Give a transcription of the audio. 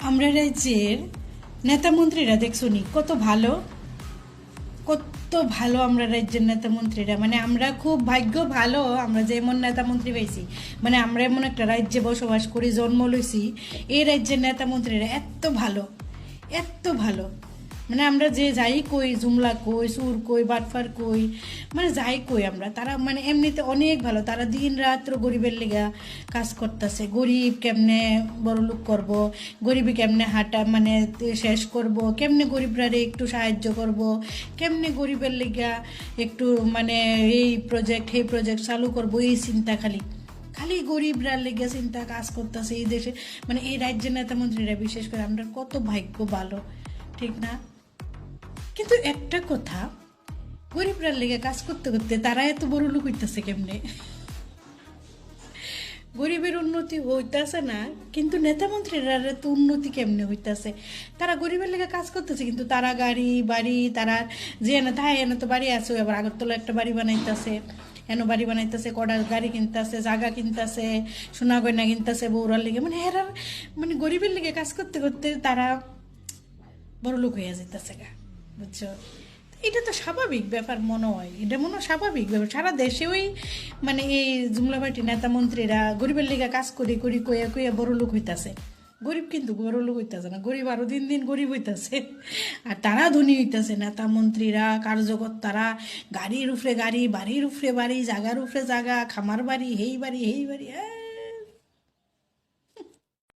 আমরা রাজ্যের নেতা মন্ত্রীরা দেখছনি কত ভালো, কত ভালো আমরা রাজ্যের নেতা মন্ত্রীরা। মানে আমরা খুব ভাগ্য ভালো, আমরা যে এমন নেতা মন্ত্রী পাইছি। মানে আমরা এমন একটা রাজ্যে বসবাস করি, জন্ম লইছি, এই রাজ্যের নেতা মন্ত্রীরা এত ভালো, এত ভালো। মানে আমরা যে যাই কই, জুমলা কই, সুর কই, বাটফার কই, মানে যাই কই আমরা, তারা মানে এমনিতে অনেক ভালো। তারা দিন রাত্র গরিবের লেগা কাজ করতেছে। গরিব কেমনে বড় লোক করব, গরিবী কেমনে হাঁটা মানে শেষ করব, কেমনে গরিবরারে একটু সাহায্য করব, কেমনে গরিবের লেগা একটু মানে এই প্রজেক্ট সেই প্রজেক্ট চালু করব, এই চিন্তা খালি খালি গরিবরা লেগে চিন্তা কাজ করতেছে এই দেশে। মানে এই রাজ্যের নেতা মন্ত্রীরা বিশেষ করে আমরা কত ভাগ্য ভালো, ঠিক না? কিন্তু একটা কথা, গরিবরা লেগে কাজ করতে করতে তারা এত বড় লোক হইতেছে কেমনে? গরিবের উন্নতি হইতেছে না, কিন্তু নেতা মন্ত্রীরা তো উন্নতি কেমনে হইতেছে? তারা গরিবের লেগে কাজ করতেছে, কিন্তু তারা গাড়ি বাড়ি, তারা যে এনে তাই এনে তো বাড়ি আছে, আবার আগরতলা একটা বাড়ি বানাইতেছে, এনো বাড়ি বানাইতেছে, কড়া গাড়ি কিনতেছে, জায়গা কিনতেছে, সোনা গয়না কিনতেছে বউরার লেগে। মানে এরা মানে গরিবের লেগে কাজ করতে করতে তারা বড় লোক হয়ে যেতেছে গা, বুঝছো? এটা তো স্বাভাবিক ব্যাপার মনে হয়, এটা মনে হয় স্বাভাবিক ব্যাপার। সারা দেশেই মানে এই জুমলা পার্টি নেতা মন্ত্রীরা গরিবের লেগে কাজ করি করি কইয়া কইয়া বড় লোক হইতাছে। গরিব কিন্তু বড় লোক হইতাছে না, গরিব আরো দিন দিন গরিব হইতাছে। আর তারা ধনী হইতাছে, নেতা মন্ত্রীরা, কার্যকর্তারা, গাড়ির উপরে গাড়ি, বাড়ির উপরে বাড়ি, জাগার উপরে জাগা, খামার বাড়ি, হেই বাড়ি হেই বাড়ি।